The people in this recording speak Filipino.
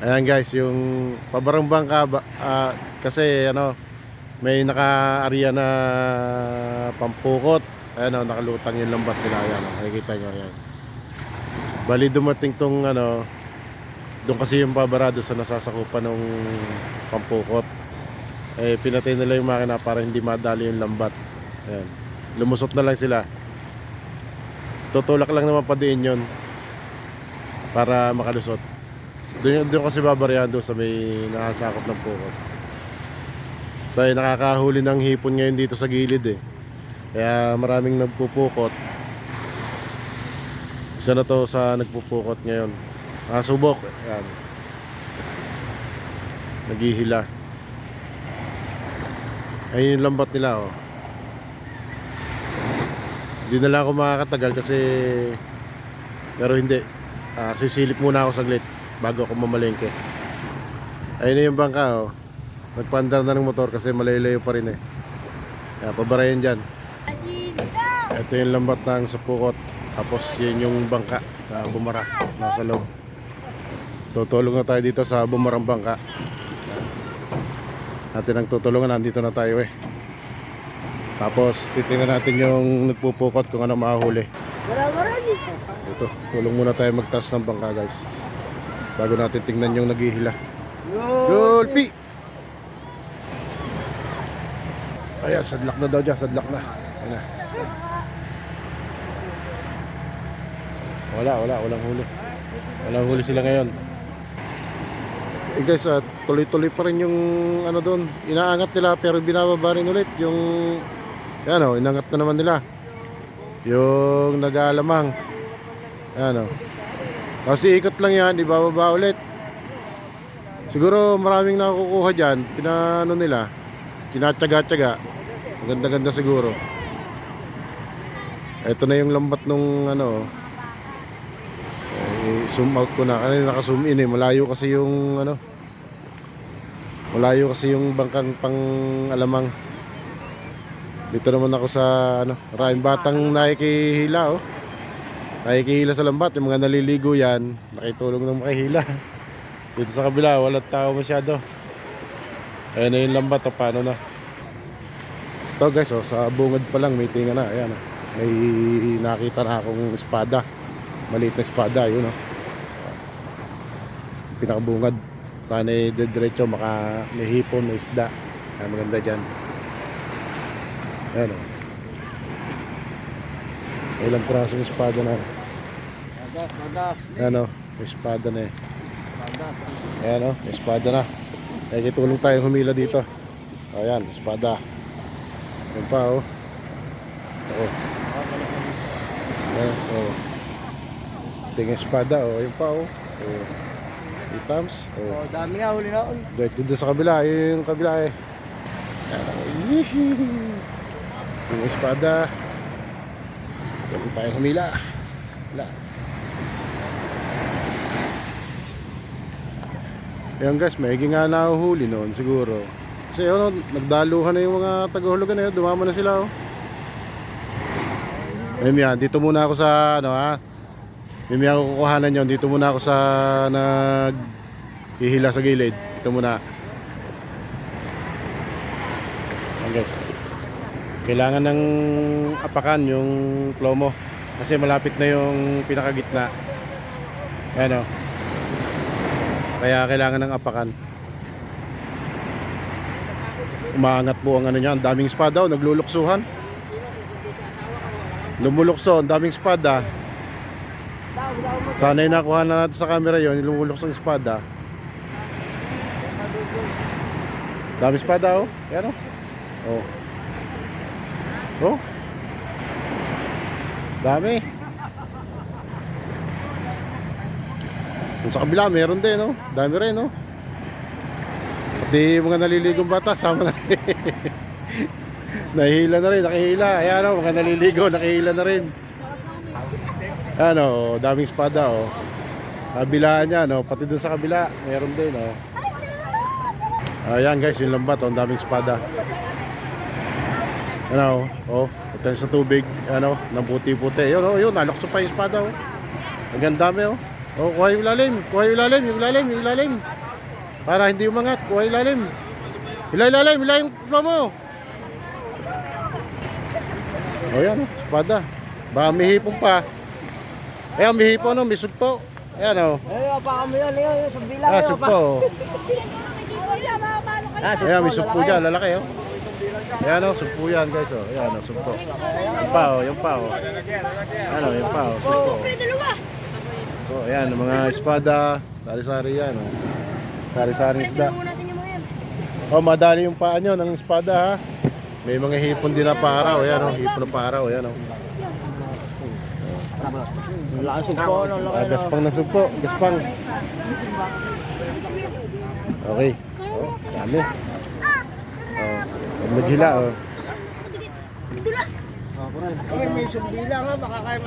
Ayan guys, yung pabarang bangka kasi may naka-area na pampukot. Ayan nakalutang yung lambat nila. Ayan nakikita nyo. Ayan. Bali dumating tong doon kasi yung pabarado sa nasasakupan ng pampukot. Pinatay nila yung makina para hindi madali yung lambat. Ayan. Lumusot na lang sila. Tutulak lang naman pa din yun para makalusot. Doon kasi babarihan doon sa may nakasakop ng pukot. Tayo nakakahuli ng hipon ngayon dito sa gilid Kaya maraming nagpupukot. Isa na to sa nagpupukot ngayon. Subok. Ayan. Naghihila. Ayun yung lambat nila Hindi na lang ako makakatagal kasi pero hindi. Sisilip muna ako saglit bago ako mamalengke. Ayun na yung bangka Nagpaandar na ng motor kasi malayo pa rin Kaya pabarayan dyan. Ito yung lambat ng sa pukot. Tapos yun yung bangka na bumara nasa loob. Tutulong na tayo dito sa bumarang bangka. Natin ang tutulungan. Nandito na tayo Tapos titingnan natin yung nagpupukot kung ano mahuli. Ito, tulong muna tayo magtaas ng bangka guys bago natin tingnan yung naghihila. Gulpi! Ayan, sadlak na daw dyan, sadlak na. Ayan. Walang huli. Walang huli sila ngayon. Guys, tuloy-tuloy pa rin yung doon. Inaangat nila pero binababa rin ulit yung inangat na naman nila. Yung nag-aalamang. Ayan Kasi ikot lang yan, ibababa ulit. Siguro maraming nakukuha dyan. Nila kinatsaga-tsaga. Maganda-ganda siguro. Ito na yung lambat nung zoom out ko na. Naka-zoom in Malayo kasi yung malayo kasi yung bangkang pang alamang. Dito naman ako sa maraming batang nakikihila nakikihila sa lambat. Yung mga naliligo yan nakitulong ng makihila. Dito sa kabila walang tao masyado. Ayan na yung lambat paano na. Ito guys sa bungad pa lang may tinga na. Ayan may nakita na akong espada. Maliit na espada yun pinakabungad. Sana diretso may hipon, may isda. Ayan, maganda dyan. Ayan ilang prasong espada na. Ayan may espada na Ayan may espada na. Kaya tulong tayong humila dito. Ayan, espada. Ayan pa Ayan tingin espada ayan pa itams dami nga huli na dito sa kabila yung kabila tingin espada. Tulong tayong humila. Wala. Ayan guys, maigi nga nahuhuli noon siguro. Kasi nagdaluhan na yung mga tagahulugan na yun. Dumama na sila Ayun yan, dito muna ako sa Mimi ako kukuhanan yun. Dito muna ako sa naghihila sa gilid. Dito muna. Ayan guys. Kailangan ng apakan yung plomo. Kasi malapit na yung pinakagitna. Ayan Kaya kailangan ng apakan. Umaangat po ang niya. Ang daming espada nagluluksuhan. Lumulukso, ang daming espada. Sana'y nakuha na natin sa camera yon. Lumulukso ang espada. Daming espada Yan Dami. Sa kabila meron din Dami rin Pati mga naliligong bata sama na nahihila na rin, nakihila. Ayan mga naliligo, nakihila na rin. Daming espada kabilaan niya pati dun sa kabila meron din ayan guys yung lambat ang daming espada. Ito sa tubig ng puti-puti. Yun nalakso pa yung espada ang dami kuha yung ilalim, yung ilalim. Para hindi umangat. Kuha ilalim. Ilalim yung flow mo. O yan, espada. Baka may hipon pa. Ayan, may hipon, no? May sugpo. Ayan, o. Baka mo yun, yung sumbilang yun. Sugpo, o. Ayan, may sugpo dyan, lalaki, o. Ayan, o, sugpo yan, guys, o. Ayan, o, sugpo. Yan pa, o, yan pa, o. Ayan, o, yan pa, o, sugpo. So, ayan, mga espada. Sari-sari yan, o. Sari-sari isda. O, madali yung paa nyo ng espada, ha. May mga hipon din na paraw, ayan, o. Hipon na paraw, ayan, o. Gaspang ng sugpo, gaspang. Okay. Oh, dami. Oh, pag naghila, oh. May sumbilang ha, baka kayo